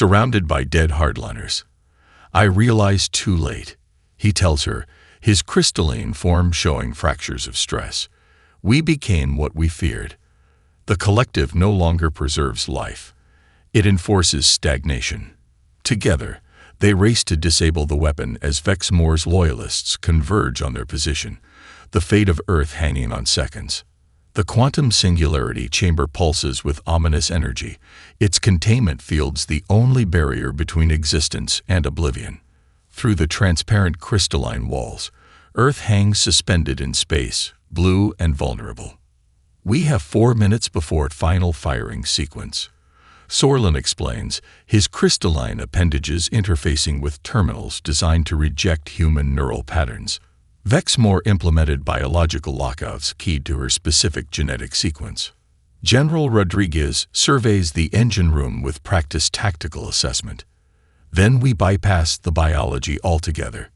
surrounded by dead hardliners. I realized too late, he tells her, his crystalline form showing fractures of stress. We became what we feared. The collective no longer preserves life. It enforces stagnation. Together, they race to disable the weapon as Vexmore's loyalists converge on their position, the fate of Earth hanging on seconds. The quantum singularity chamber pulses with ominous energy, its containment fields the only barrier between existence and oblivion. Through the transparent crystalline walls, Earth hangs suspended in space, blue and vulnerable. We have 4 minutes before final firing sequence. Sorlin explains, his crystalline appendages interfacing with terminals designed to reject human neural patterns. Vexmore implemented biological lockouts keyed to her specific genetic sequence. General Rodriguez surveys the engine room with practiced tactical assessment. Then we bypass the biology altogether.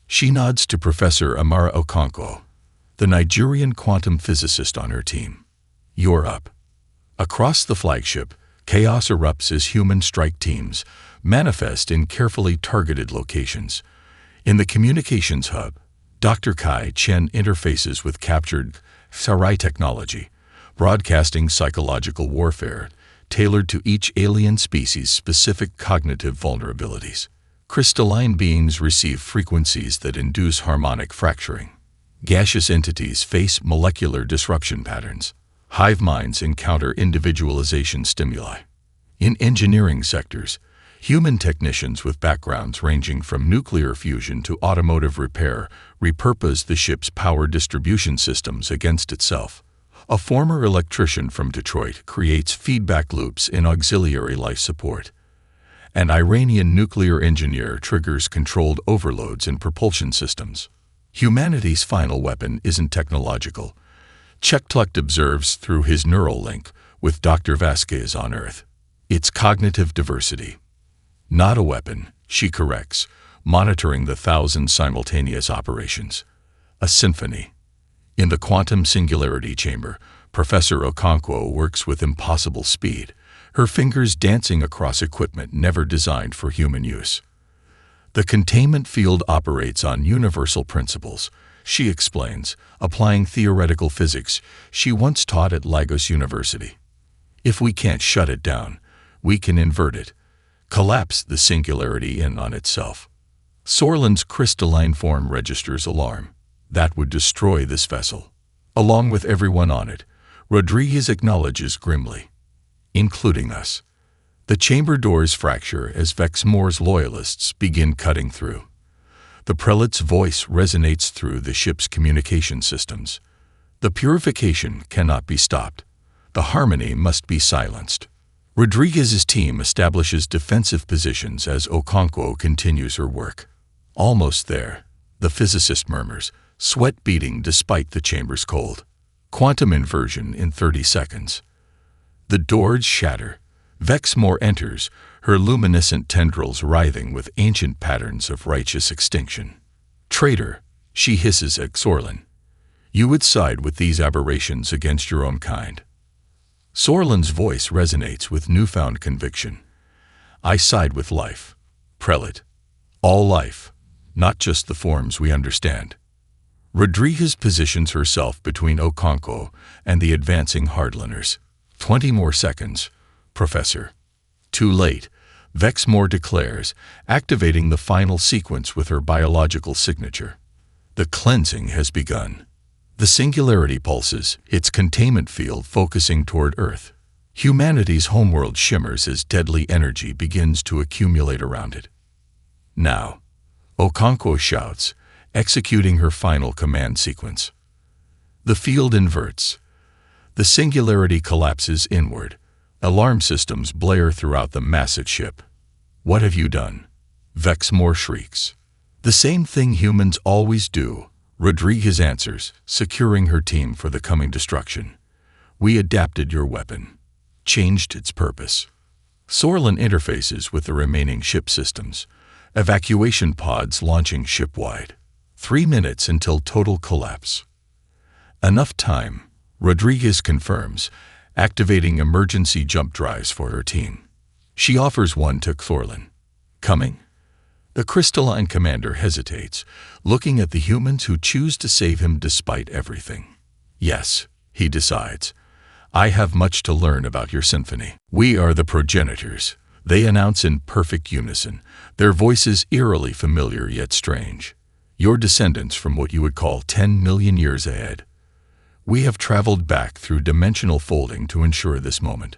She nods to Professor Amara Okonkwo, the Nigerian quantum physicist on her team. You're up. Across the flagship, chaos erupts as human strike teams manifest in carefully targeted locations. In the communications hub, Dr. Kai Chen interfaces with captured Sarai technology, broadcasting psychological warfare tailored to each alien species' specific cognitive vulnerabilities. Crystalline beings receive frequencies that induce harmonic fracturing. Gaseous entities face molecular disruption patterns. Hive minds encounter individualization stimuli. In engineering sectors, human technicians with backgrounds ranging from nuclear fusion to automotive repair repurpose the ship's power distribution systems against itself. A former electrician from Detroit creates feedback loops in auxiliary life support. An Iranian nuclear engineer triggers controlled overloads in propulsion systems. Humanity's final weapon isn't technological. Chektluk observes through his neural link with Dr. Vasquez on Earth. It's cognitive diversity. Not a weapon, she corrects, monitoring the 1,000 simultaneous operations. A symphony. In the quantum singularity chamber, Professor Okonkwo works with impossible speed, her fingers dancing across equipment never designed for human use. The containment field operates on universal principles, she explains, applying theoretical physics she once taught at Lagos University. If we can't shut it down, we can invert it, collapse the singularity in on itself. Sorlin's crystalline form registers alarm. That would destroy this vessel. Along with everyone on it, Rodriguez acknowledges grimly, including us. The chamber doors fracture as Vexmore's loyalists begin cutting through. The prelate's voice resonates through the ship's communication systems. The purification cannot be stopped. The harmony must be silenced. Rodriguez's team establishes defensive positions as Okonkwo continues her work. Almost there, the physicist murmurs, sweat beating despite the chamber's cold. Quantum inversion in 30 seconds. The doors shatter. Vexmore enters, her luminescent tendrils writhing with ancient patterns of righteous extinction. Traitor, she hisses at Sorlin. You would side with these aberrations against your own kind. Sorlin's voice resonates with newfound conviction. I side with life, prelate. All life, not just the forms we understand. Rodriguez positions herself between Okonkwo and the advancing hardliners. 20 more seconds, Professor. Too late, Vexmore declares, activating the final sequence with her biological signature. The cleansing has begun. The singularity pulses, its containment field focusing toward Earth. Humanity's homeworld shimmers as deadly energy begins to accumulate around it. Now, Okonkwo shouts, executing her final command sequence. The field inverts. The singularity collapses inward. Alarm systems blare throughout the massive ship. What have you done? Vexmore shrieks. The same thing humans always do, Rodriguez answers, securing her team for the coming destruction. We adapted your weapon. Changed its purpose. Sorlin interfaces with the remaining ship systems. Evacuation pods launching shipwide. 3 minutes until total collapse. Enough time, Rodriguez confirms, activating emergency jump drives for her team. She offers one to Thorlin. Coming? The crystalline commander hesitates, looking at the humans who choose to save him despite everything. Yes, he decides. I have much to learn about your symphony. We are the progenitors, they announce in perfect unison, their voices eerily familiar yet strange. Your descendants from what you would call 10 million years ahead. We have traveled back through dimensional folding to ensure this moment.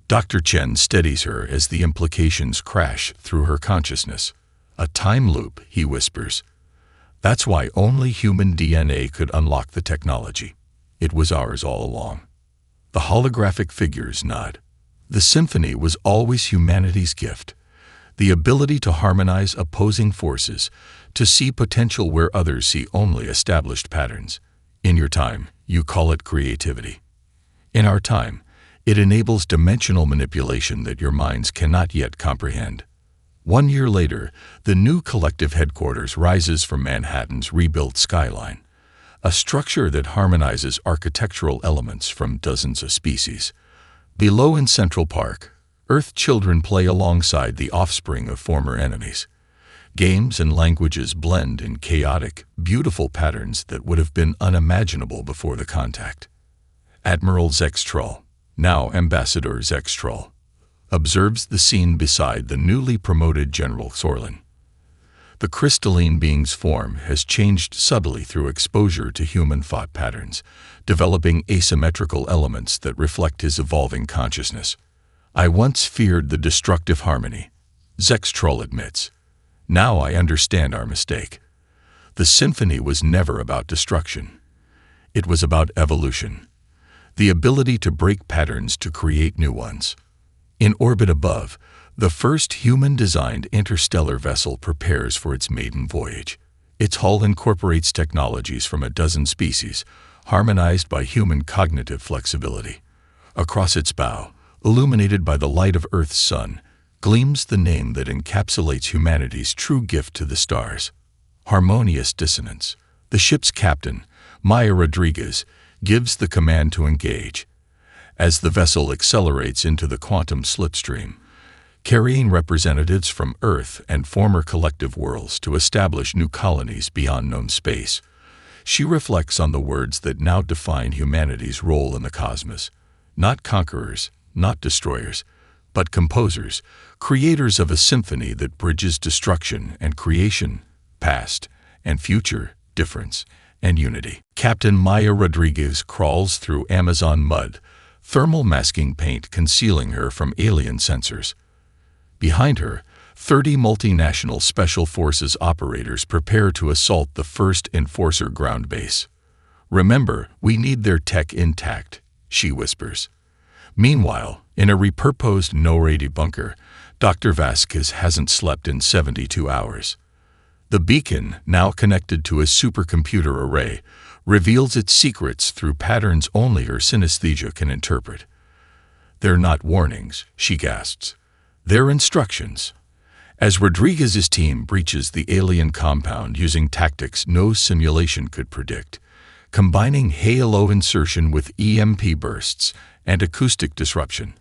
Dr. Chen steadies her as the implications crash through her consciousness. A time loop, he whispers. That's why only human DNA could unlock the technology. It was ours all along. The holographic figures nod. The symphony was always humanity's gift. The ability to harmonize opposing forces, to see potential where others see only established patterns. In your time, you call it creativity. In our time, it enables dimensional manipulation that your minds cannot yet comprehend. 1 year later, the new collective headquarters rises from Manhattan's rebuilt skyline, a structure that harmonizes architectural elements from dozens of species. Below in Central Park, Earth children play alongside the offspring of former enemies. Games and languages blend in chaotic, beautiful patterns that would have been unimaginable before the contact. Admiral Zextrol, now Ambassador Zextrol, observes the scene beside the newly promoted General Thorlin. The crystalline being's form has changed subtly through exposure to human thought patterns, developing asymmetrical elements that reflect his evolving consciousness. I once feared the destructive harmony, Zextrol admits. Now I understand our mistake. The symphony was never about destruction. It was about evolution, the ability to break patterns to create new ones. In orbit above, the first human-designed interstellar vessel prepares for its maiden voyage. Its hull incorporates technologies from a dozen species, harmonized by human cognitive flexibility. Across its bow, illuminated by the light of Earth's sun, gleams the name that encapsulates humanity's true gift to the stars. Harmonious Dissonance. The ship's captain, Maya Rodriguez, gives the command to engage. As the vessel accelerates into the quantum slipstream, carrying representatives from Earth and former collective worlds to establish new colonies beyond known space, she reflects on the words that now define humanity's role in the cosmos. Not conquerors, not destroyers, but composers, creators of a symphony that bridges destruction and creation, past and future, difference and unity. Captain Maya Rodriguez crawls through Amazon mud, thermal masking paint concealing her from alien sensors. Behind her, 30 multinational Special Forces operators prepare to assault the first Enforcer ground base. Remember, we need their tech intact, she whispers. Meanwhile, in a repurposed no-radio bunker, Dr. Vasquez hasn't slept in 72 hours. The beacon, now connected to a supercomputer array, reveals its secrets through patterns only her synesthesia can interpret. They're not warnings, she gasps. They're instructions. As Rodriguez's team breaches the alien compound using tactics no simulation could predict, combining halo insertion with EMP bursts and acoustic disruption,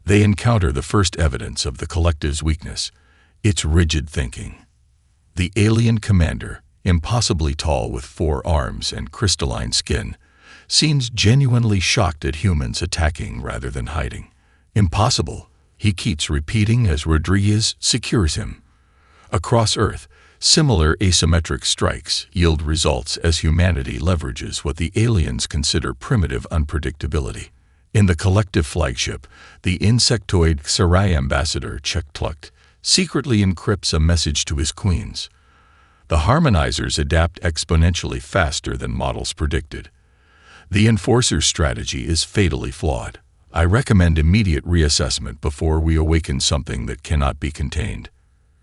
they encounter the first evidence of the collective's weakness, its rigid thinking. The alien commander, impossibly tall with 4 arms and crystalline skin, seems genuinely shocked at humans attacking rather than hiding. Impossible, he keeps repeating as Rodriguez secures him. Across Earth, similar asymmetric strikes yield results as humanity leverages what the aliens consider primitive unpredictability. In the collective flagship, the insectoid Xerai ambassador Chektlukt secretly encrypts a message to his queens. The harmonizers adapt exponentially faster than models predicted. The Enforcer's strategy is fatally flawed. I recommend immediate reassessment before we awaken something that cannot be contained.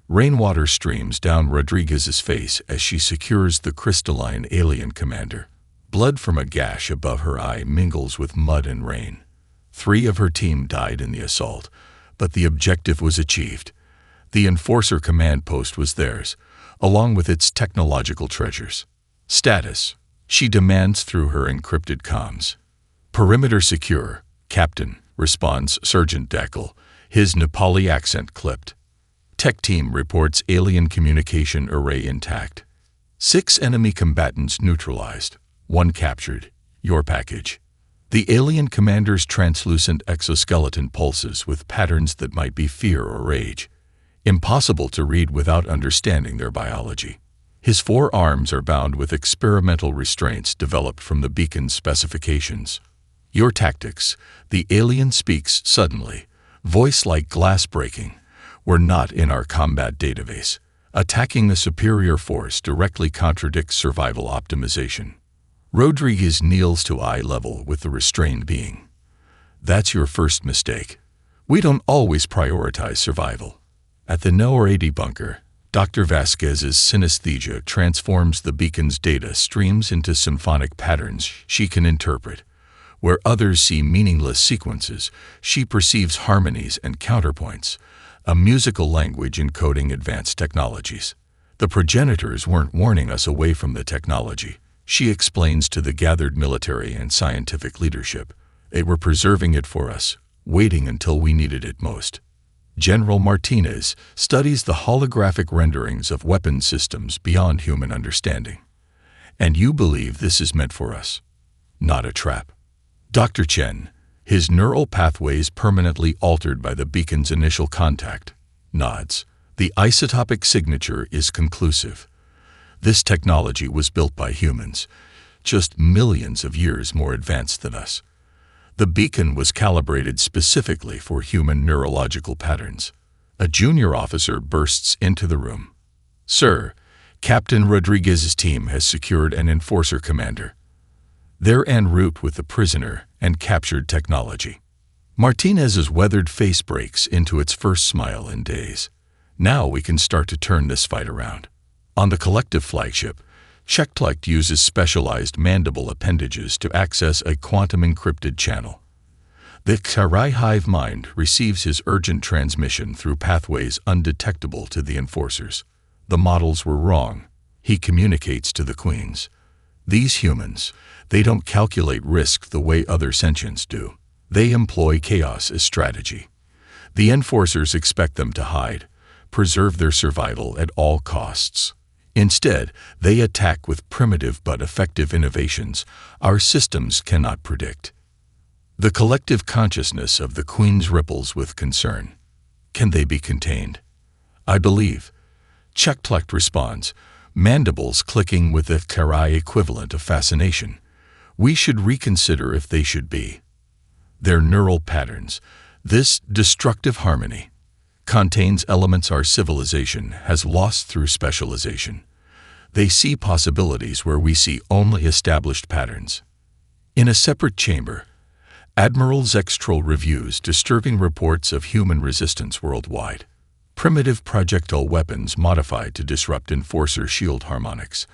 Rainwater streams down Rodriguez's face as she secures the crystalline alien commander. Blood from a gash above her eye mingles with mud and rain. 3 of her team died in the assault, but the objective was achieved. The Enforcer command post was theirs, along with its technological treasures. Status, she demands through her encrypted comms. Perimeter secure, Captain, responds Sergeant Dackel, his Nepali accent clipped. Tech team reports alien communication array intact. 6 enemy combatants neutralized. 1 captured. Your package. The alien commander's translucent exoskeleton pulses with patterns that might be fear or rage. Impossible to read without understanding their biology. His 4 arms are bound with experimental restraints developed from the beacon's specifications. Your tactics, the alien speaks suddenly, voice like glass breaking, were not in our combat database. Attacking the superior force directly contradicts survival optimization. Rodriguez kneels to eye level with the restrained being. That's your first mistake. We don't always prioritize survival. At the No-80 bunker, Dr. Vasquez's synesthesia transforms the beacon's data streams into symphonic patterns she can interpret. Where others see meaningless sequences, she perceives harmonies and counterpoints, a musical language encoding advanced technologies. The progenitors weren't warning us away from the technology, she explains to the gathered military and scientific leadership. They were preserving it for us, waiting until we needed it most. General Martinez studies the holographic renderings of weapon systems beyond human understanding. And you believe this is meant for us. Not a trap. Dr. Chen, his neural pathways permanently altered by the beacon's initial contact, nods. The isotopic signature is conclusive. This technology was built by humans, just millions of years more advanced than us. The beacon was calibrated specifically for human neurological patterns. A junior officer bursts into the room. Sir, Captain Rodriguez's team has secured an enforcer commander. They're en route with the prisoner and captured technology. Martinez's weathered face breaks into its first smile in days. Now we can start to turn this fight around. On the collective flagship, Checkplect uses specialized mandible appendages to access a quantum-encrypted channel. The Karai hive mind receives his urgent transmission through pathways undetectable to the enforcers. The models were wrong. He communicates to the queens. These humans, they don't calculate risk the way other sentients do. They employ chaos as strategy. The enforcers expect them to hide, preserve their survival at all costs. Instead, they attack with primitive but effective innovations our systems cannot predict. The collective consciousness of the queens ripples with concern. Can they be contained? I believe. Checkplect responds, mandibles clicking with the Karai equivalent of fascination. We should reconsider if they should be. Their neural patterns, this destructive harmony, contains elements our civilization has lost through specialization. They see possibilities where we see only established patterns. In a separate chamber, Admiral Zextrol reviews disturbing reports of human resistance worldwide. Primitive projectile weapons modified to disrupt enforcer shield harmonics.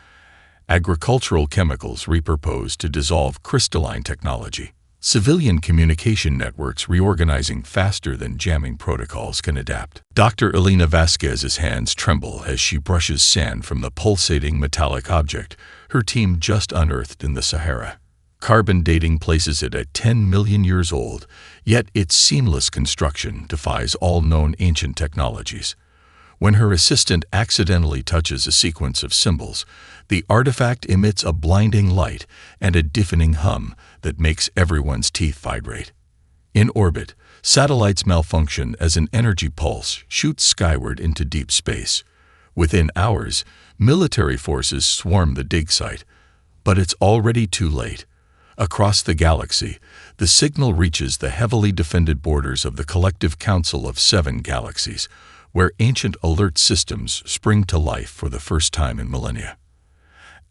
Agricultural chemicals repurposed to dissolve crystalline technology. Civilian communication networks reorganizing faster than jamming protocols can adapt. Dr. Elena Vasquez's hands tremble as she brushes sand from the pulsating metallic object her team just unearthed in the Sahara. Carbon dating places it at 10 million years old, yet its seamless construction defies all known ancient technologies. When her assistant accidentally touches a sequence of symbols, the artifact emits a blinding light and a deafening hum that makes everyone's teeth vibrate. In orbit, satellites malfunction as an energy pulse shoots skyward into deep space. Within hours, military forces swarm the dig site, but it's already too late. Across the galaxy, the signal reaches the heavily defended borders of the collective council of 7 galaxies, where ancient alert systems spring to life for the first time in millennia.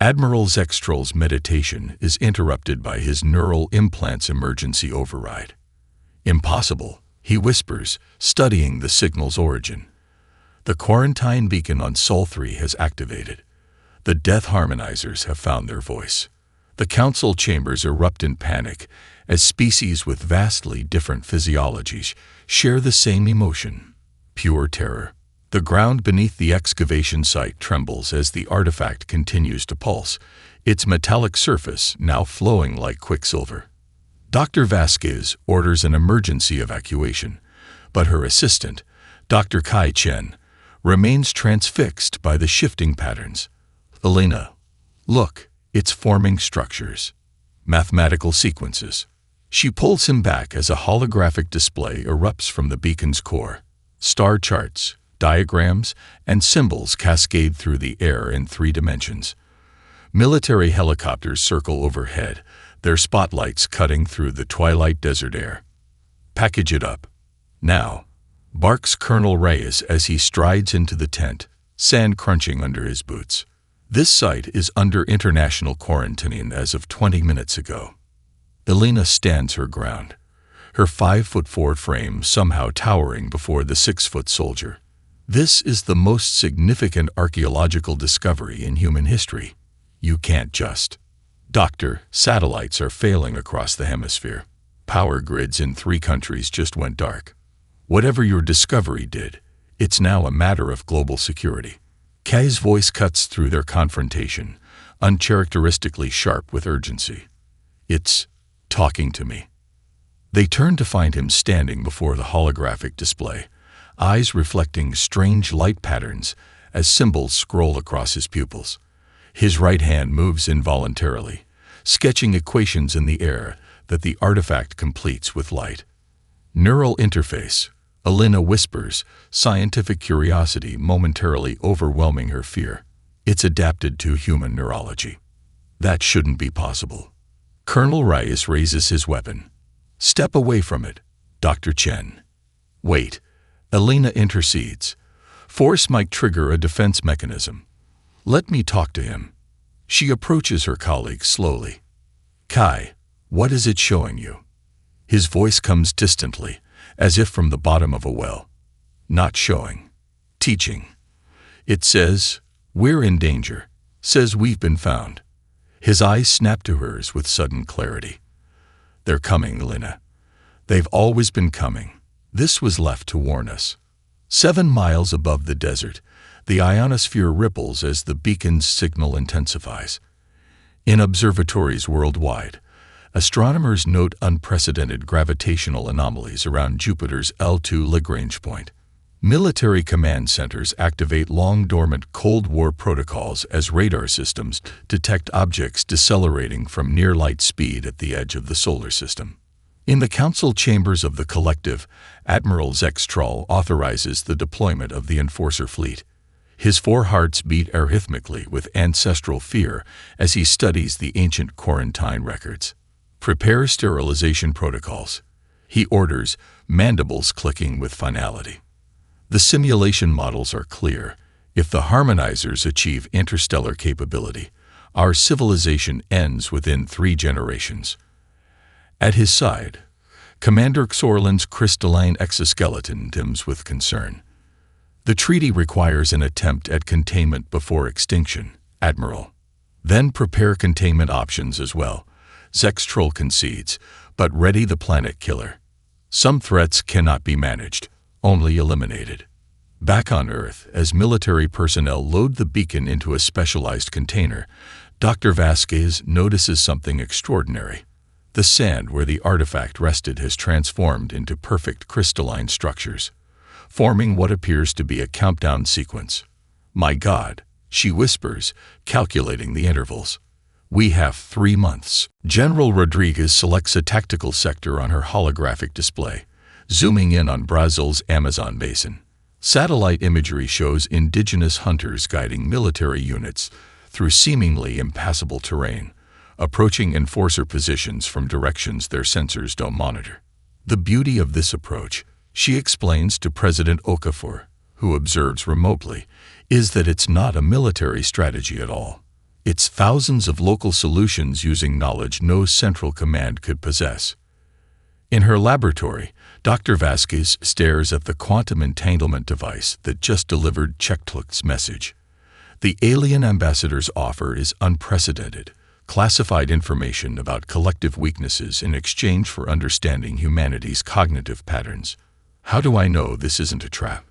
Admiral Zextrol's meditation is interrupted by his neural implant's emergency override. Impossible, he whispers, studying the signal's origin. The quarantine beacon on Sol 3 has activated. The death harmonizers have found their voice. The council chambers erupt in panic as species with vastly different physiologies share the same emotion, pure terror. The ground beneath the excavation site trembles as the artifact continues to pulse, its metallic surface now flowing like quicksilver. Dr. Vasquez orders an emergency evacuation, But her assistant, Dr. Kai Chen, remains transfixed by the shifting patterns. Elena, look, it's forming structures, mathematical sequences. She pulls him back as a holographic display erupts from the beacon's core. Star charts, diagrams, and symbols cascade through the air in 3 dimensions. Military helicopters circle overhead, their spotlights cutting through the twilight desert air. Package it up. Now, barks Colonel Reyes as he strides into the tent, sand crunching under his boots. This site is under international quarantine as of 20 minutes ago. Elena stands her ground, her 5'4" frame somehow towering before the 6-foot soldier. This is the most significant archaeological discovery in human history. You can't just. Doctor, satellites are failing across the hemisphere. Power grids in 3 countries just went dark. Whatever your discovery did, it's now a matter of global security. Kai's voice cuts through their confrontation, uncharacteristically sharp with urgency. It's talking to me. They turn to find him standing before the holographic display, eyes reflecting strange light patterns as symbols scroll across his pupils. His right hand moves involuntarily, sketching equations in the air that the artifact completes with light. Neural interface, Elena whispers, scientific curiosity momentarily overwhelming her fear. It's adapted to human neurology. That shouldn't be possible. Colonel Reyes raises his weapon. Step away from it, Dr. Chen. Wait. Elena intercedes. Force might trigger a defense mechanism. Let me talk to him. She approaches her colleague slowly. Kai, what is it showing you? His voice comes distantly, as if from the bottom of a well. Not showing. Teaching. It says, we're in danger. Says we've been found. His eyes snap to hers with sudden clarity. They're coming, Elena. They've always been coming. This was left to warn us. 7 miles above the desert, the ionosphere ripples as the beacon's signal intensifies. In observatories worldwide, astronomers note unprecedented gravitational anomalies around Jupiter's L2 Lagrange point. Military command centers activate long-dormant Cold War protocols as radar systems detect objects decelerating from near-light speed at the edge of the solar system. In the council chambers of the collective, Admiral Zextrol authorizes the deployment of the Enforcer fleet. His 4 hearts beat arrhythmically with ancestral fear as he studies the ancient quarantine records. Prepare sterilization protocols. He orders, mandibles clicking with finality. The simulation models are clear. If the harmonizers achieve interstellar capability, our civilization ends within 3 generations. At his side, Commander Xorlin's crystalline exoskeleton dims with concern. The treaty requires an attempt at containment before extinction, Admiral. Then prepare containment options as well. Zextrol concedes, but ready the planet killer. Some threats cannot be managed, only eliminated. Back on Earth, as military personnel load the beacon into a specialized container, Dr. Vasquez notices something extraordinary. The sand where the artifact rested has transformed into perfect crystalline structures, forming what appears to be a countdown sequence. My God, she whispers, calculating the intervals. We have 3 months. General Rodriguez selects a tactical sector on her holographic display, zooming in on Brazil's Amazon basin. Satellite imagery shows indigenous hunters guiding military units through seemingly impassable terrain, approaching enforcer positions from directions their sensors don't monitor. The beauty of this approach, she explains to President Okafor, who observes remotely, is that it's not a military strategy at all. It's thousands of local solutions using knowledge no central command could possess. In her laboratory, Dr. Vasquez stares at the quantum entanglement device that just delivered Chektluk's message. The alien ambassador's offer is unprecedented, classified information about collective weaknesses in exchange for understanding humanity's cognitive patterns. How do I know this isn't a trap?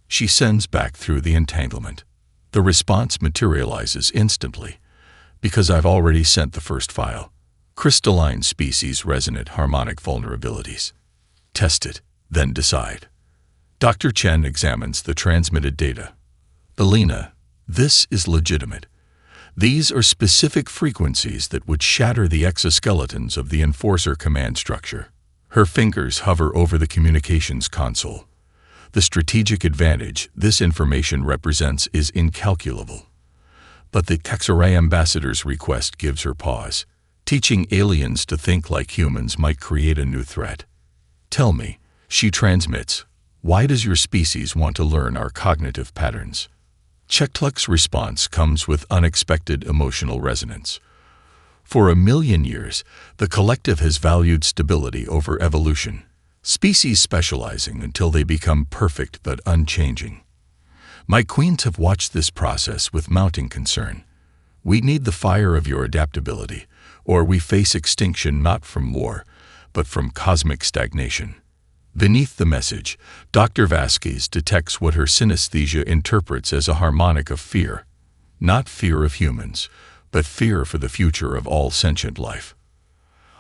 She sends back through the entanglement. The response materializes instantly, because I've already sent the first file. Crystalline species resonant harmonic vulnerabilities. Test it, then decide. Dr. Chen examines the transmitted data. Elena, this is legitimate. These are specific frequencies that would shatter the exoskeletons of the Enforcer command structure. Her fingers hover over the communications console. The strategic advantage this information represents is incalculable. But the Xarray ambassador's request gives her pause. Teaching aliens to think like humans might create a new threat. Tell me, she transmits, why does your species want to learn our cognitive patterns? Chektluk's response comes with unexpected emotional resonance. For 1,000,000 years, the collective has valued stability over evolution, species specializing until they become perfect but unchanging. My queens have watched this process with mounting concern. We need the fire of your adaptability, or we face extinction not from war, but from cosmic stagnation. Beneath the message, Dr. Vasquez detects what her synesthesia interprets as a harmonic of fear. Not fear of humans, but fear for the future of all sentient life.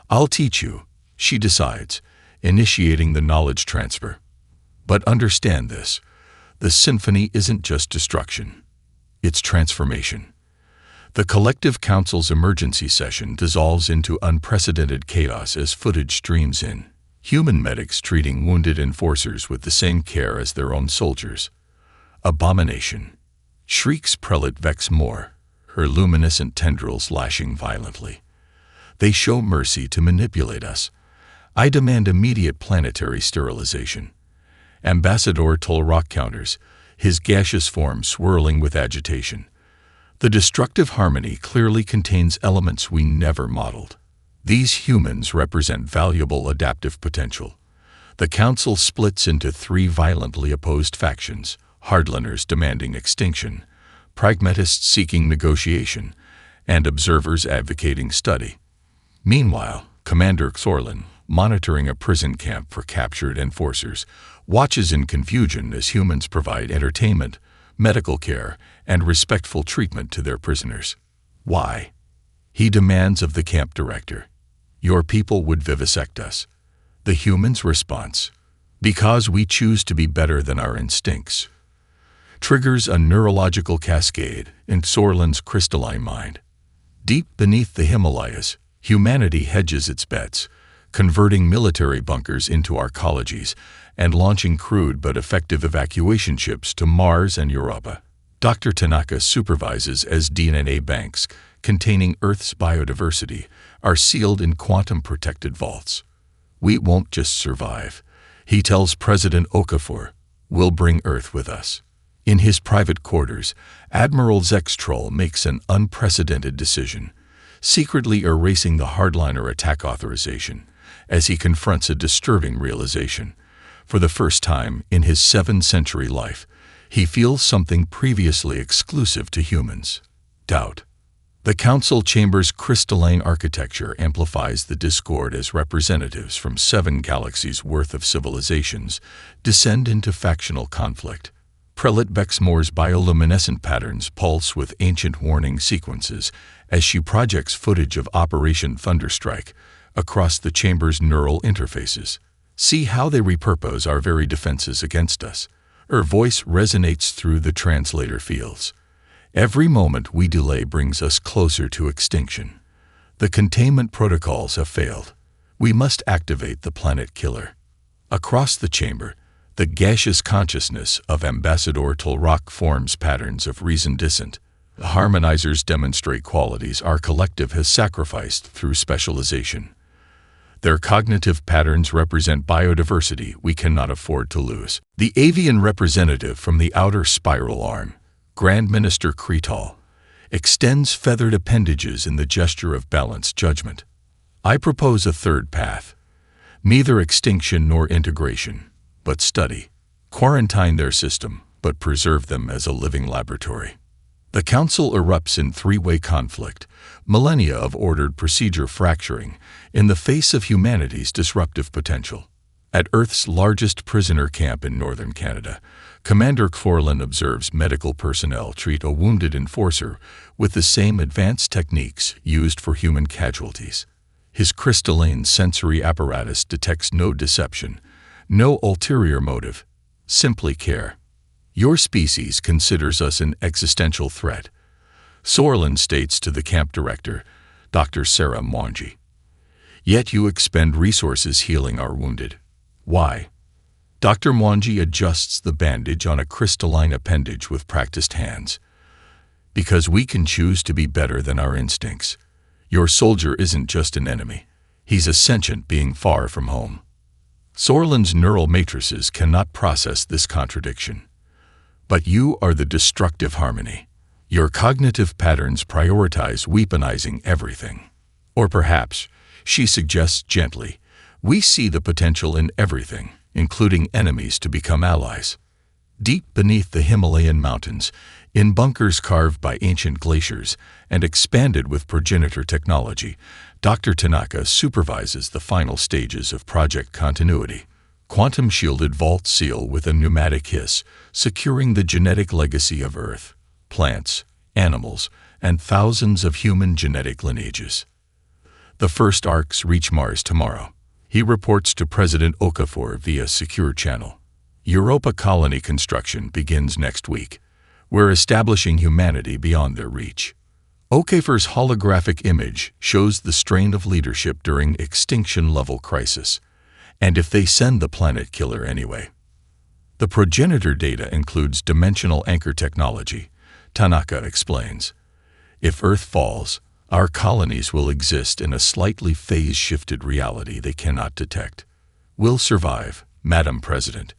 I'll teach you, she decides, initiating the knowledge transfer. But understand this, the symphony isn't just destruction. It's transformation. The Collective Council's emergency session dissolves into unprecedented chaos as footage streams in. Human medics treating wounded enforcers with the same care as their own soldiers. Abomination. Shrieks Prelate Vexmore, her luminescent tendrils lashing violently. They show mercy to manipulate us. I demand immediate planetary sterilization. Ambassador Tolrock counters, his gaseous form swirling with agitation. The destructive harmony clearly contains elements we never modeled. These humans represent valuable adaptive potential. The Council splits into 3 violently opposed factions, hardliners demanding extinction, pragmatists seeking negotiation, and observers advocating study. Meanwhile, Commander Xorlin, monitoring a prison camp for captured enforcers, watches in confusion as humans provide entertainment, medical care, and respectful treatment to their prisoners. Why? He demands of the camp director. Your people would vivisect us. The human's response, because we choose to be better than our instincts, triggers a neurological cascade in Xorlin's crystalline mind. Deep beneath the Himalayas, humanity hedges its bets, converting military bunkers into arcologies and launching crude but effective evacuation ships to Mars and Europa. Dr. Tanaka supervises as DNA banks containing Earth's biodiversity are sealed in quantum-protected vaults. We won't just survive, he tells President Okafor, we'll bring Earth with us. In his private quarters, Admiral Zextroll makes an unprecedented decision, secretly erasing the hardliner attack authorization, as he confronts a disturbing realization. For the first time in his 7-century life, he feels something previously exclusive to humans: doubt. The Council Chamber's crystalline architecture amplifies the discord as representatives from 7 galaxies' worth of civilizations descend into factional conflict. Prelate Vexmore's bioluminescent patterns pulse with ancient warning sequences as she projects footage of Operation Thunderstrike across the chamber's neural interfaces. See how they repurpose our very defenses against us. Her voice resonates through the translator fields. Every moment we delay brings us closer to extinction. The containment protocols have failed. We must activate the planet killer. Across the chamber, the gaseous consciousness of Ambassador Tolrock forms patterns of reason dissent. The harmonizers demonstrate qualities our collective has sacrificed through specialization. Their cognitive patterns represent biodiversity we cannot afford to lose. The avian representative from the outer spiral arm, Grand Minister Kretal, extends feathered appendages in the gesture of balanced judgment. I propose a third path. Neither extinction nor integration, but study. Quarantine their system, but preserve them as a living laboratory. The Council erupts in 3-way conflict, millennia of ordered procedure fracturing, in the face of humanity's disruptive potential. At Earth's largest prisoner camp in northern Canada, Commander Xorlin observes medical personnel treat a wounded enforcer with the same advanced techniques used for human casualties. His crystalline sensory apparatus detects no deception, no ulterior motive, simply care. Your species considers us an existential threat, Sorlin states to the camp director, Dr. Sarah Mwangi. Yet you expend resources healing our wounded. Why? Dr. Mwangi adjusts the bandage on a crystalline appendage with practiced hands. Because we can choose to be better than our instincts. Your soldier isn't just an enemy. He's a sentient being far from home. Sorlin's neural matrices cannot process this contradiction. But you are the destructive harmony. Your cognitive patterns prioritize weaponizing everything. Or perhaps, she suggests gently, we see the potential in everything, including enemies, to become allies. Deep beneath the Himalayan mountains, in bunkers carved by ancient glaciers and expanded with progenitor technology, Dr. Tanaka supervises the final stages of Project Continuity. Quantum-shielded vault seal with a pneumatic hiss, securing the genetic legacy of Earth, plants, animals, and thousands of human genetic lineages. The first Orcs reach Mars tomorrow. He reports to President Okafor via secure channel. Europa colony construction begins next week. We're establishing humanity beyond their reach. Okafor's holographic image shows the strain of leadership during extinction-level crisis. And if they send the planet killer anyway. The progenitor data includes dimensional anchor technology, Tanaka explains. If Earth falls, our colonies will exist in a slightly phase-shifted reality they cannot detect. We'll survive, Madam President,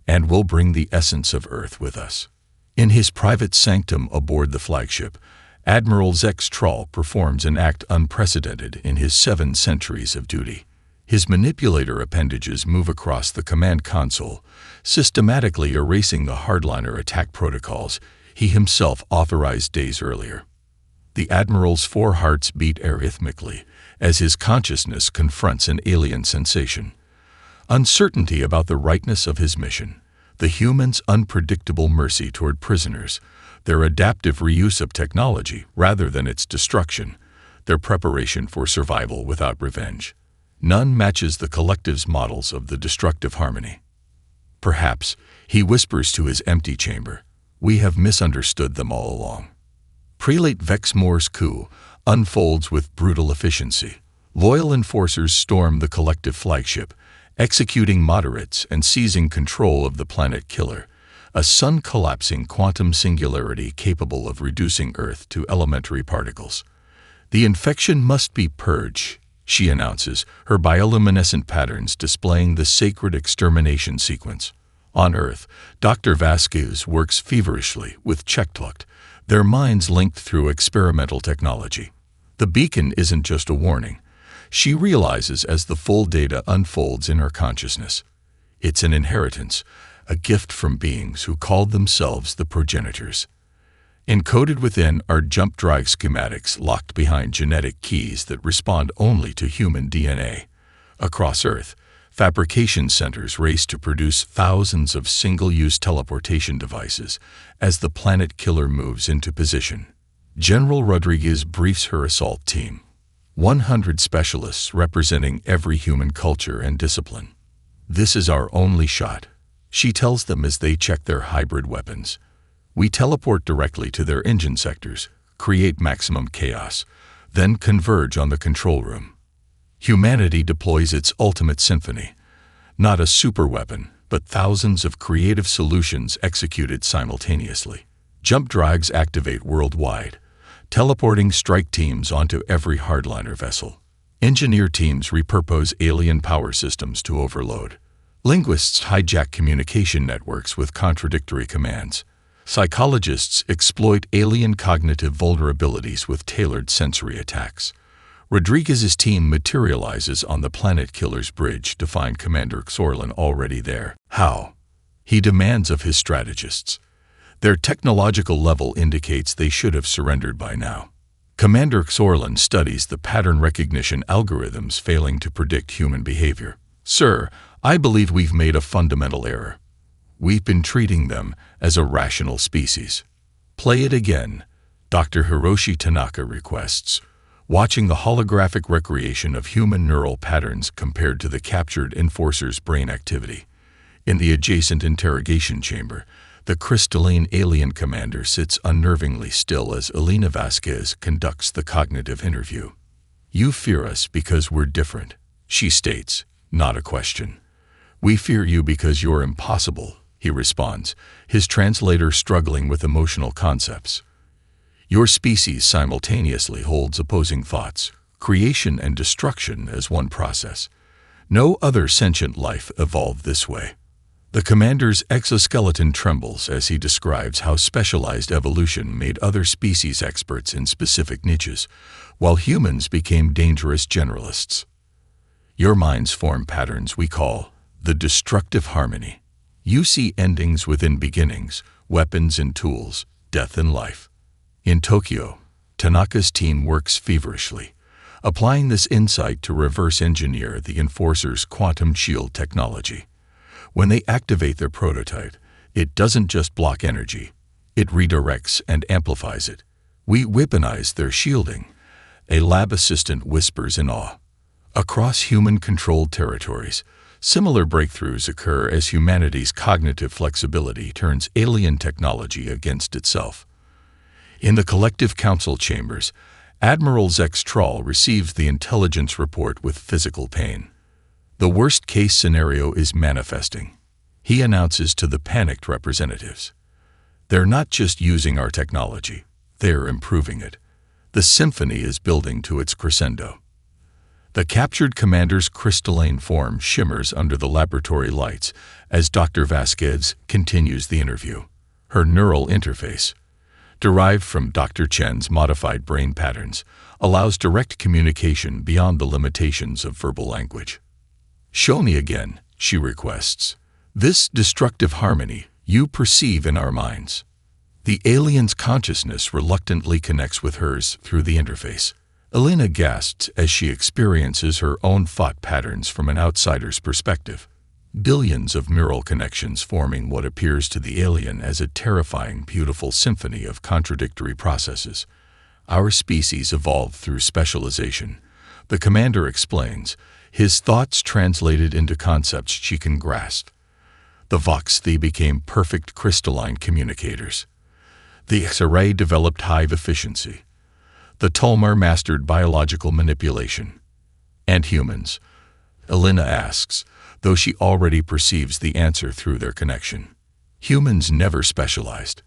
and we'll bring the essence of Earth with us. In his private sanctum aboard the flagship, Admiral Zex Troll performs an act unprecedented in his 7 centuries of duty. His manipulator appendages move across the command console, systematically erasing the hardliner attack protocols he himself authorized days earlier. The Admiral's 4 hearts beat arrhythmically as his consciousness confronts an alien sensation. Uncertainty about the rightness of his mission, the humans' unpredictable mercy toward prisoners, their adaptive reuse of technology rather than its destruction, their preparation for survival without revenge. None matches the collective's models of the destructive harmony. Perhaps, he whispers to his empty chamber, we have misunderstood them all along. Prelate Vexmore's coup unfolds with brutal efficiency. Loyal enforcers storm the collective flagship, executing moderates and seizing control of the planet killer, a sun-collapsing quantum singularity capable of reducing Earth to elementary particles. The infection must be purged, she announces, her bioluminescent patterns displaying the sacred extermination sequence. On Earth, Dr. Vasquez works feverishly with Checktucht, their minds linked through experimental technology. The beacon isn't just a warning. She realizes as the full data unfolds in her consciousness. It's an inheritance, a gift from beings who called themselves the progenitors. Encoded within are jump drive schematics locked behind genetic keys that respond only to human DNA. Across Earth, fabrication centers race to produce thousands of single-use teleportation devices as the planet killer moves into position. General Rodriguez briefs her assault team. 100 specialists representing every human culture and discipline. This is our only shot, she tells them as they check their hybrid weapons. We teleport directly to their engine sectors, create maximum chaos, then converge on the control room. Humanity deploys its ultimate symphony. Not a superweapon, but thousands of creative solutions executed simultaneously. Jump drives activate worldwide, teleporting strike teams onto every hardliner vessel. Engineer teams repurpose alien power systems to overload. Linguists hijack communication networks with contradictory commands. Psychologists exploit alien cognitive vulnerabilities with tailored sensory attacks. Rodriguez's team materializes on the planet killer's bridge to find Commander Sorlin already there. How? He demands of his strategists. Their technological level indicates they should have surrendered by now. Commander Sorlin studies the pattern recognition algorithms failing to predict human behavior. Sir, I believe we've made a fundamental error. We've been treating them as a rational species. Play it again, Dr. Hiroshi Tanaka requests, watching the holographic recreation of human neural patterns compared to the captured enforcer's brain activity. In the adjacent interrogation chamber, the crystalline alien commander sits unnervingly still as Elena Vasquez conducts the cognitive interview. "You fear us because we're different," she states, not a question. "We fear you because you're impossible," he responds, his translator struggling with emotional concepts. "Your species simultaneously holds opposing thoughts, creation and destruction as one process. No other sentient life evolved this way." The commander's exoskeleton trembles as he describes how specialized evolution made other species experts in specific niches, while humans became dangerous generalists. "Your minds form patterns we call the destructive harmony. You see endings within beginnings, weapons and tools, death and life." In Tokyo, Tanaka's team works feverishly, applying this insight to reverse engineer the Enforcer's quantum shield technology. When they activate their prototype, it doesn't just block energy, it redirects and amplifies it. "We weaponize their shielding," a lab assistant whispers in awe. Across human-controlled territories, similar breakthroughs occur as humanity's cognitive flexibility turns alien technology against itself. In the collective council chambers, Admiral Zex Troll receives the intelligence report with physical pain. The worst-case scenario is manifesting. He announces to the panicked representatives, "They're not just using our technology, they're improving it. The Symphony is building to its crescendo." The captured commander's crystalline form shimmers under the laboratory lights as Dr. Vasquez continues the interview. Her neural interface, derived from Dr. Chen's modified brain patterns, allows direct communication beyond the limitations of verbal language. "Show me again," she requests, "this destructive harmony you perceive in our minds." The alien's consciousness reluctantly connects with hers through the interface. Elena gasps as she experiences her own thought patterns from an outsider's perspective. Billions of neural connections forming what appears to the alien as a terrifying, beautiful symphony of contradictory processes. "Our species evolved through specialization," the commander explains, his thoughts translated into concepts she can grasp. The Voxthi became perfect crystalline communicators. The X-Array developed hive efficiency. The Tolmar mastered biological manipulation. "And humans?" Elena asks, though she already perceives the answer through their connection. "Humans never specialized.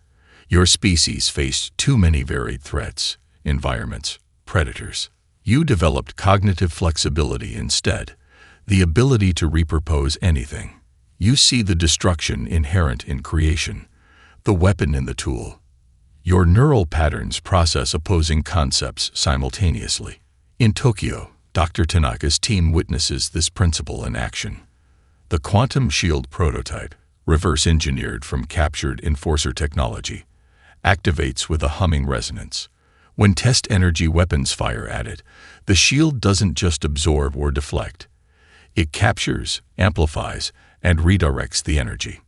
Your species faced too many varied threats, environments, predators. You developed cognitive flexibility instead, the ability to repurpose anything. You see the destruction inherent in creation, the weapon in the tool. Your neural patterns process opposing concepts simultaneously." In Tokyo, Dr. Tanaka's team witnesses this principle in action. The quantum shield prototype, reverse-engineered from captured Enforcer technology, activates with a humming resonance. When test energy weapons fire at it, the shield doesn't just absorb or deflect. It captures, amplifies, and redirects the energy.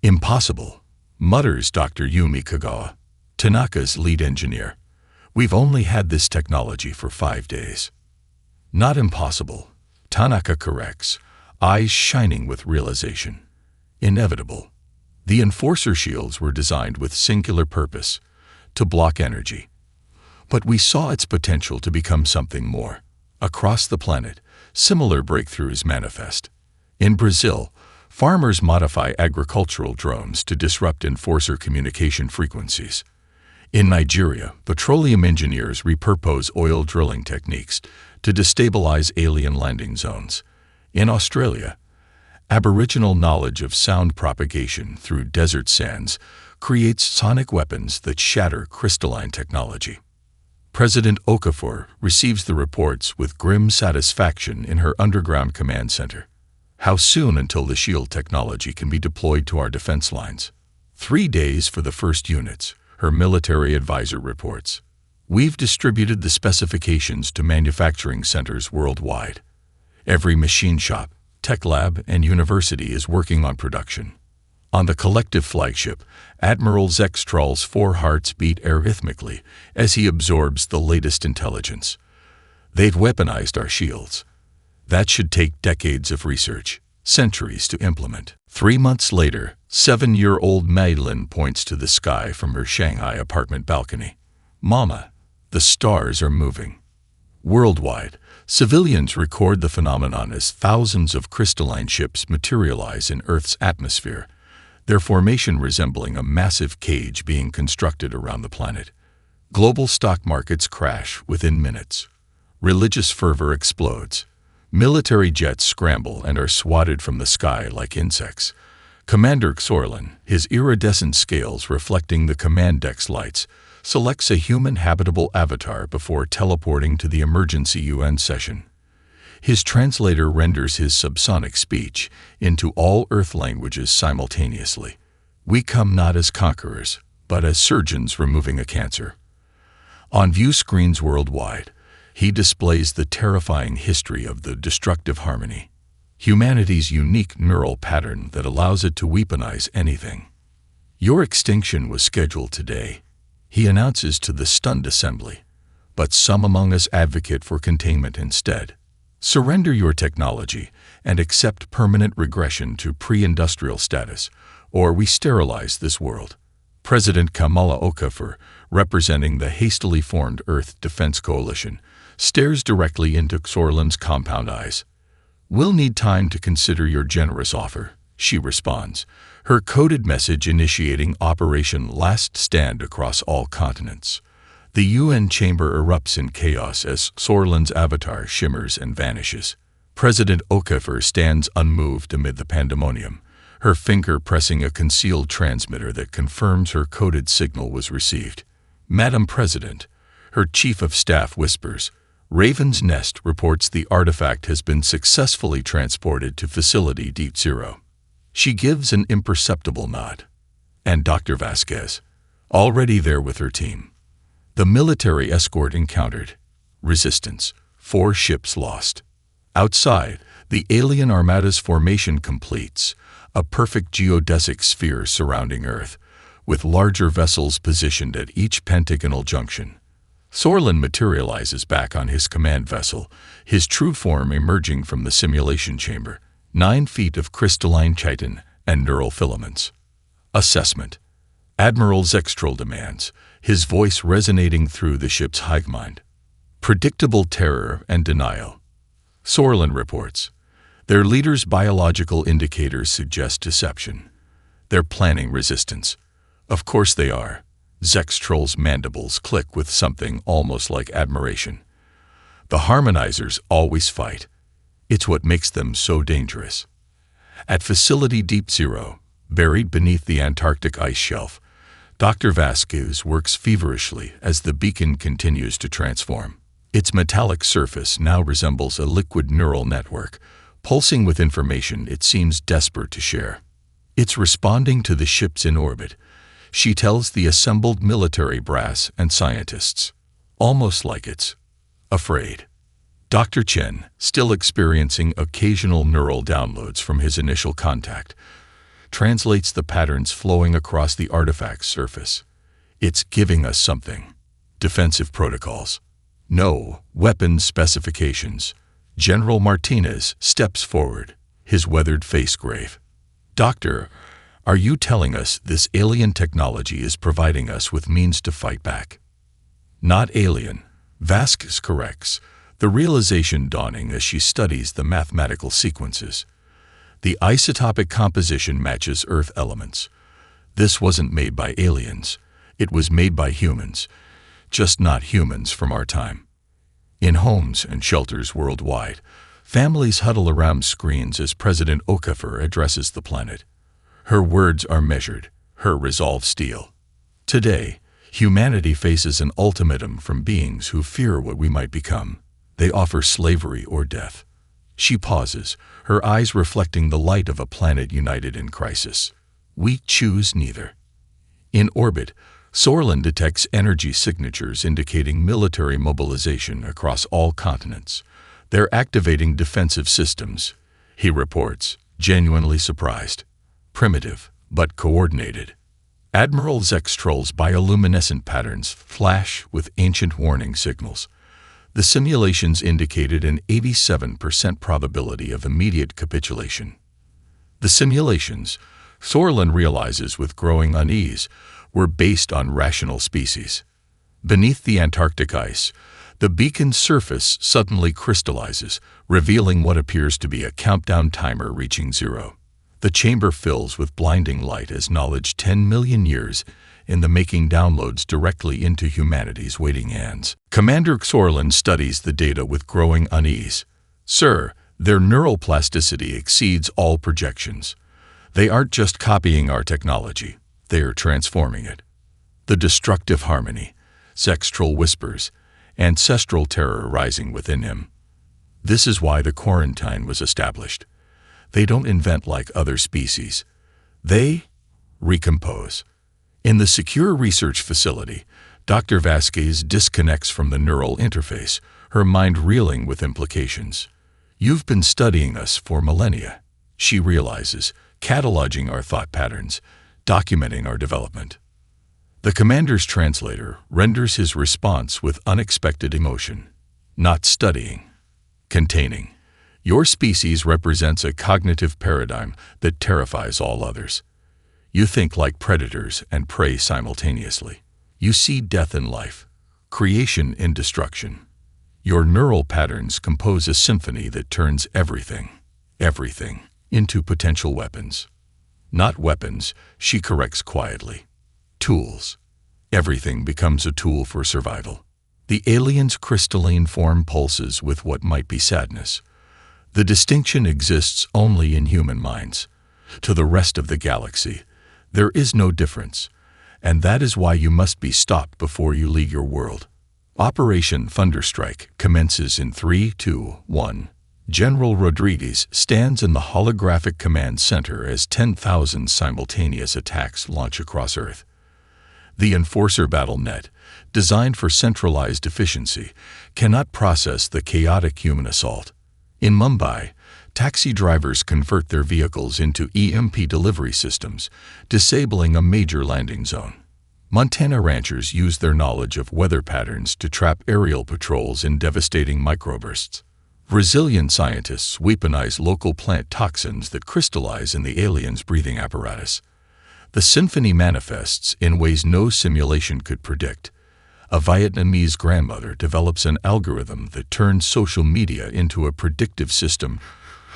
"Impossible," mutters Dr. Yumi Kagawa, Tanaka's lead engineer. "We've only had this technology for 5 days." "Not impossible," Tanaka corrects, eyes shining with realization. "Inevitable. The Enforcer shields were designed with singular purpose, to block energy. But we saw its potential to become something more. Across the planet, similar breakthroughs manifest. In Brazil, farmers modify agricultural drones to disrupt Enforcer communication frequencies. In Nigeria, petroleum engineers repurpose oil drilling techniques to destabilize alien landing zones. In Australia, Aboriginal knowledge of sound propagation through desert sands creates sonic weapons that shatter crystalline technology. President Okafor receives the reports with grim satisfaction in her underground command center. How soon until the shield technology can be deployed to our defense lines? 3 days for the first units, her military advisor reports. We've distributed the specifications to manufacturing centers worldwide. Every machine shop, tech lab, and university is working on production. On the collective flagship, Admiral Zex Troll's 4 hearts beat arrhythmically as he absorbs the latest intelligence. They've weaponized our shields. That should take decades of research. centuries to implement. 3 months later, 7-year-old Madeline points to the sky from her Shanghai apartment balcony. "Mama, the stars are moving." Worldwide, civilians record the phenomenon as thousands of crystalline ships materialize in Earth's atmosphere, their formation resembling a massive cage being constructed around the planet. Global stock markets crash within minutes. Religious fervor explodes. Military jets scramble and are swatted from the sky like insects. Commander Xorlan, his iridescent scales reflecting the command deck's lights, selects a human habitable avatar before teleporting to the emergency UN session. His translator renders his subsonic speech into all Earth languages simultaneously. "We come not as conquerors, but as surgeons removing a cancer." On view screens worldwide, he displays the terrifying history of the destructive harmony, humanity's unique neural pattern that allows it to weaponize anything. "Your extinction was scheduled today," he announces to the stunned assembly, "but some among us advocate for containment instead. Surrender your technology and accept permanent regression to pre-industrial status, or we sterilize this world." President Kamala Okafor, representing the hastily formed Earth Defense Coalition, stares directly into Xorlan's compound eyes. "We'll need time to consider your generous offer," she responds, her coded message initiating Operation Last Stand across all continents. The UN chamber erupts in chaos as Xorlan's avatar shimmers and vanishes. President Okafor stands unmoved amid the pandemonium, her finger pressing a concealed transmitter that confirms her coded signal was received. "Madam President," her chief of staff whispers. Raven's Nest reports the artifact has been successfully transported to Facility Deep Zero. She gives an imperceptible nod. And Dr. Vasquez, already there with her team. The military escort encountered. Resistance. 4 ships lost. Outside, the alien armada's formation completes, a perfect geodesic sphere surrounding Earth, with larger vessels positioned at each pentagonal junction. Xorlan materializes back on his command vessel, his true form emerging from the simulation chamber, 9 feet of crystalline chitin and neural filaments. Assessment. Admiral Zextrol demands, his voice resonating through the ship's hive mind. Predictable terror and denial. Xorlan reports, their leader's biological indicators suggest deception. They're planning resistance. Of course they are. Zextrol's mandibles click with something almost like admiration. The harmonizers always fight. It's what makes them so dangerous. At Facility Deep Zero, buried beneath the Antarctic ice shelf, Dr. Vasquez works feverishly as the beacon continues to transform. Its metallic surface now resembles a liquid neural network, pulsing with information it seems desperate to share. It's responding to the ships in orbit, she tells the assembled military brass and scientists, almost like it's afraid. Dr. Chen, still experiencing occasional neural downloads from his initial contact, translates the patterns flowing across the artifact's surface. It's giving us something. Defensive protocols. No, weapons specifications. General Martinez steps forward, his weathered face grave. "Doctor, are you telling us this alien technology is providing us with means to fight back?" "Not alien," Vasquez corrects, the realization dawning as she studies the mathematical sequences. The isotopic composition matches Earth elements. This wasn't made by aliens. It was made by humans, just not humans from our time. In homes and shelters worldwide, families huddle around screens as President Okafor addresses the planet. Her words are measured, her resolve steel. Today, humanity faces an ultimatum from beings who fear what we might become. They offer slavery or death. She pauses, her eyes reflecting the light of a planet united in crisis. We choose neither. In orbit, Xorlan detects energy signatures indicating military mobilization across all continents. They're activating defensive systems, he reports, genuinely surprised. Primitive, but coordinated. Admiral Zextrol's bioluminescent patterns flash with ancient warning signals. The simulations indicated an 87% probability of immediate capitulation. The simulations, Sorlin realizes with growing unease, were based on rational species. Beneath the Antarctic ice, the beacon's surface suddenly crystallizes, revealing what appears to be a countdown timer reaching zero. The chamber fills with blinding light as knowledge 10 million years in the making downloads directly into humanity's waiting hands. Commander Sorlin studies the data with growing unease. Sir, their neural plasticity exceeds all projections. They aren't just copying our technology, they are transforming it. The destructive harmony, sextral whispers, ancestral terror rising within him. This is why the quarantine was established. They don't invent like other species. They recompose. In the secure research facility, Dr. Vasquez disconnects from the neural interface, her mind reeling with implications. You've been studying us for millennia, she realizes, cataloging our thought patterns, documenting our development. The commander's translator renders his response with unexpected emotion. Not studying, containing. Your species represents a cognitive paradigm that terrifies all others. You think like predators and prey simultaneously. You see death in life, creation in destruction. Your neural patterns compose a symphony that turns everything, into potential weapons. Not weapons, she corrects quietly. Tools. Everything becomes a tool for survival. The alien's crystalline form pulses with what might be sadness. The distinction exists only in human minds. To the rest of the galaxy, there is no difference, and that is why you must be stopped before you leave your world. Operation Thunderstrike commences in 3, 2, 1. General Rodriguez stands in the holographic command center as 10,000 simultaneous attacks launch across Earth. The Enforcer battle net, designed for centralized efficiency, cannot process the chaotic human assault. In Mumbai, taxi drivers convert their vehicles into EMP delivery systems, disabling a major landing zone. Montana ranchers use their knowledge of weather patterns to trap aerial patrols in devastating microbursts. Brazilian scientists weaponize local plant toxins that crystallize in the alien's breathing apparatus. The symphony manifests in ways no simulation could predict. A Vietnamese grandmother develops an algorithm that turns social media into a predictive system,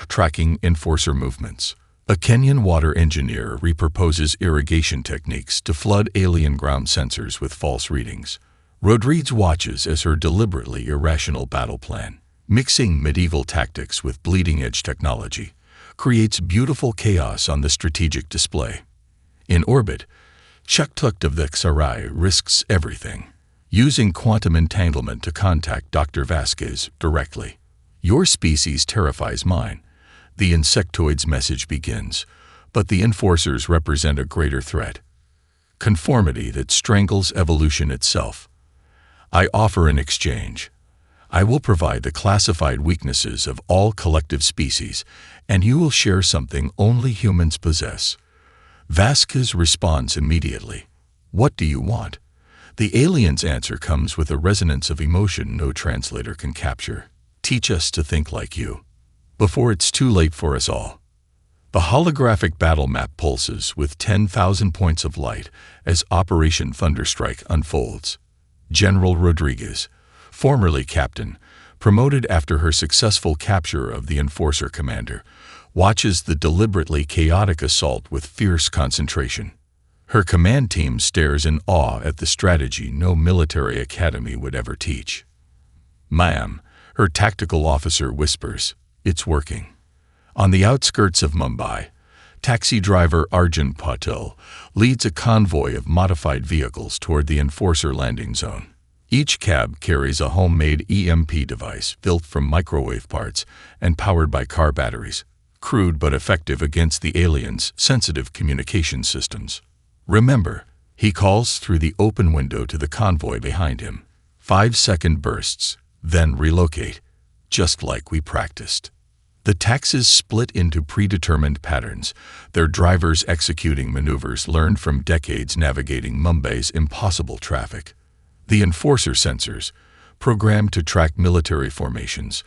tracking enforcer movements. A Kenyan water engineer repurposes irrigation techniques to flood alien ground sensors with false readings. Rodriguez watches as her deliberately irrational battle plan, mixing medieval tactics with bleeding-edge technology, creates beautiful chaos on the strategic display. In orbit, Chuktuk of the Xarai risks everything, using quantum entanglement to contact Dr. Vasquez directly. Your species terrifies mine. The insectoid's message begins, but the enforcers represent a greater threat. Conformity that strangles evolution itself. I offer an exchange. I will provide the classified weaknesses of all collective species, and you will share something only humans possess. Vasquez responds immediately. What do you want? The alien's answer comes with a resonance of emotion no translator can capture. Teach us to think like you, before it's too late for us all. The holographic battle map pulses with 10,000 points of light as Operation Thunderstrike unfolds. General Rodriguez, formerly captain, promoted after her successful capture of the Enforcer commander, watches the deliberately chaotic assault with fierce concentration. Her command team stares in awe at the strategy no military academy would ever teach. Ma'am, her tactical officer whispers, it's working. On the outskirts of Mumbai, taxi driver Arjun Patil leads a convoy of modified vehicles toward the Enforcer landing zone. Each cab carries a homemade EMP device built from microwave parts and powered by car batteries, crude but effective against the aliens' sensitive communication systems. Remember, he calls through the open window to the convoy behind him. 5-second bursts, then relocate, just like we practiced. The taxis split into predetermined patterns, their drivers executing maneuvers learned from decades navigating Mumbai's impossible traffic. The Enforcer sensors, programmed to track military formations,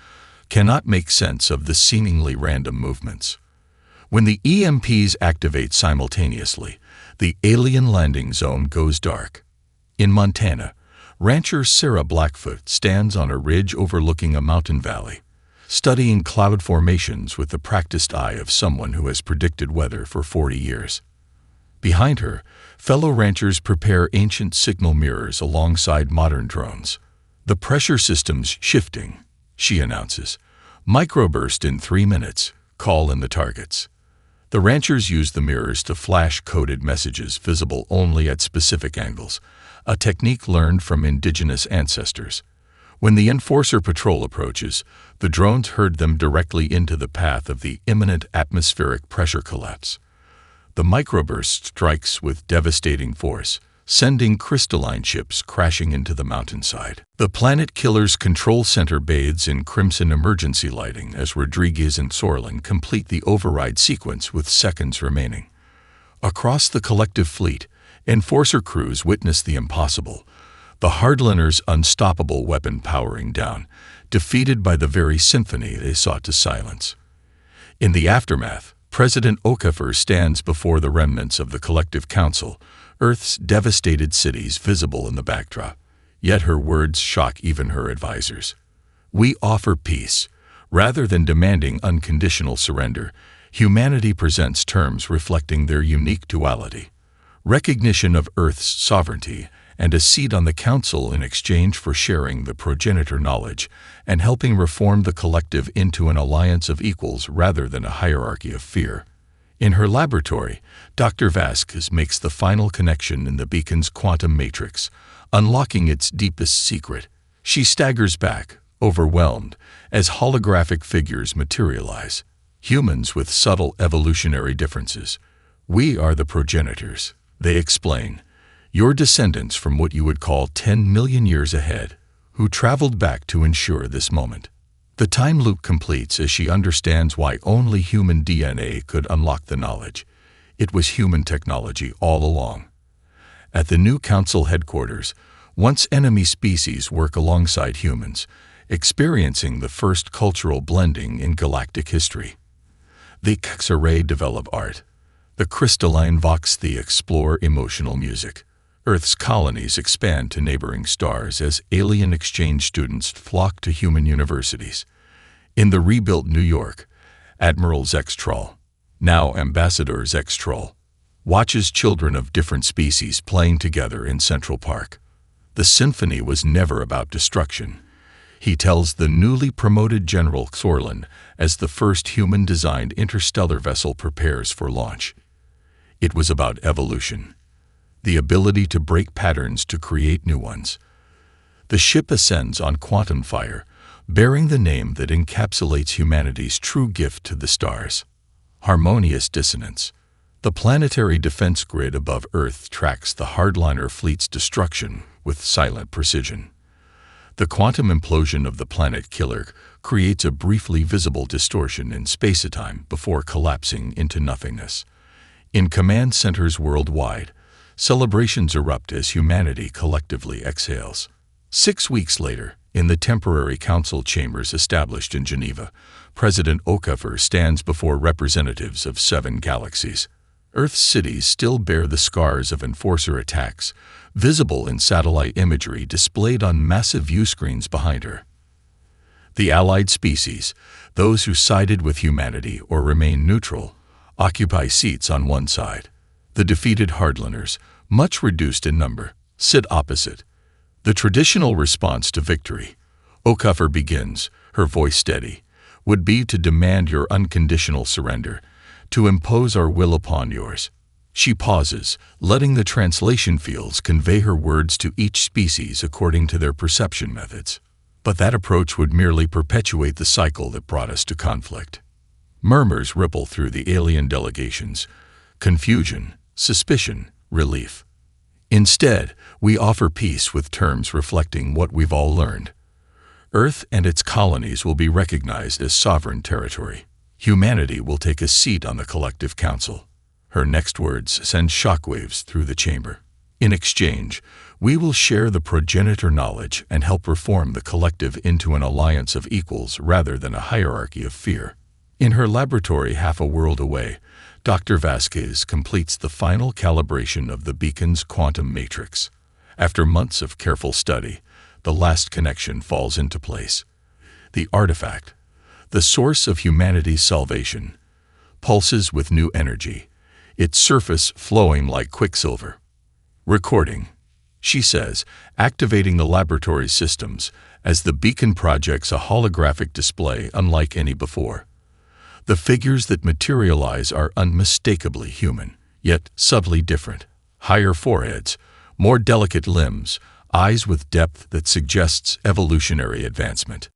cannot make sense of the seemingly random movements. When the EMPs activate simultaneously, the alien landing zone goes dark. In Montana, rancher Sarah Blackfoot stands on a ridge overlooking a mountain valley, studying cloud formations with the practiced eye of someone who has predicted weather for 40 years. Behind her, fellow ranchers prepare ancient signal mirrors alongside modern drones. "The pressure system's shifting," she announces. "Microburst in 3 minutes. Call in the targets." The ranchers use the mirrors to flash coded messages visible only at specific angles, a technique learned from indigenous ancestors. When the Enforcer patrol approaches, the drones herd them directly into the path of the imminent atmospheric pressure collapse. The microburst strikes with devastating force, sending crystalline ships crashing into the mountainside. The Planet Killer's control center bathes in crimson emergency lighting as Rodriguez and Sorlin complete the override sequence with seconds remaining. Across the collective fleet, Enforcer crews witness the impossible, the Hardliners' unstoppable weapon powering down, defeated by the very Symphony they sought to silence. In the aftermath, President Okafor stands before the remnants of the Collective Council, Earth's devastated cities visible in the backdrop. Yet her words shock even her advisors. "We offer peace. Rather than demanding unconditional surrender, humanity presents terms reflecting their unique duality: recognition of Earth's sovereignty and a seat on the Council in exchange for sharing the progenitor knowledge and helping reform the collective into an alliance of equals rather than a hierarchy of fear." In her laboratory, Dr. Vasquez makes the final connection in the beacon's quantum matrix, unlocking its deepest secret. She staggers back, overwhelmed, as holographic figures materialize. Humans with subtle evolutionary differences. "We are the progenitors," they explain. "Your descendants from what you would call 10 million years ahead, who traveled back to ensure this moment." The time loop completes as she understands why only human DNA could unlock the knowledge. It was human technology all along. At the new Council headquarters, once enemy species work alongside humans, experiencing the first cultural blending in galactic history. The X-Array develop art. The crystalline Vox the explore emotional music. Earth's colonies expand to neighboring stars as alien exchange students flock to human universities. In the rebuilt New York, Admiral Zextrol, now Ambassador Zextrol, watches children of different species playing together in Central Park. The Symphony was never about destruction, he tells the newly promoted General Sorlin as the first human-designed interstellar vessel prepares for launch. It was about evolution. The ability to break patterns to create new ones. The ship ascends on quantum fire, bearing the name that encapsulates humanity's true gift to the stars: harmonious dissonance. The planetary defense grid above Earth tracks the hardliner fleet's destruction with silent precision. The quantum implosion of the Planet Killer creates a briefly visible distortion in space-time before collapsing into nothingness. In command centers worldwide, celebrations erupt as humanity collectively exhales. 6 weeks later, in the temporary council chambers established in Geneva, President Okafor stands before representatives of 7 galaxies. Earth's cities still bear the scars of Enforcer attacks, visible in satellite imagery displayed on massive viewscreens behind her. The allied species, those who sided with humanity or remain neutral, occupy seats on one side. The defeated hardliners, much reduced in number, sit opposite. The traditional response to victory, Okafor begins, her voice steady, would be to demand your unconditional surrender, to impose our will upon yours. She pauses, letting the translation fields convey her words to each species according to their perception methods. But that approach would merely perpetuate the cycle that brought us to conflict. Murmurs ripple through the alien delegations: confusion, suspicion, relief. Instead, we offer peace with terms reflecting what we've all learned. Earth and its colonies will be recognized as sovereign territory. Humanity will take a seat on the Collective Council. Her next words send shockwaves through the chamber. In exchange, we will share the progenitor knowledge and help reform the collective into an alliance of equals rather than a hierarchy of fear. In her laboratory half a world away, Dr. Vasquez completes the final calibration of the beacon's quantum matrix. After months of careful study, the last connection falls into place. The artifact, the source of humanity's salvation, pulses with new energy, its surface flowing like quicksilver. Recording, she says, activating the laboratory systems as the beacon projects a holographic display unlike any before. The figures that materialize are unmistakably human, yet subtly different. Higher foreheads, more delicate limbs, eyes with depth that suggests evolutionary advancement.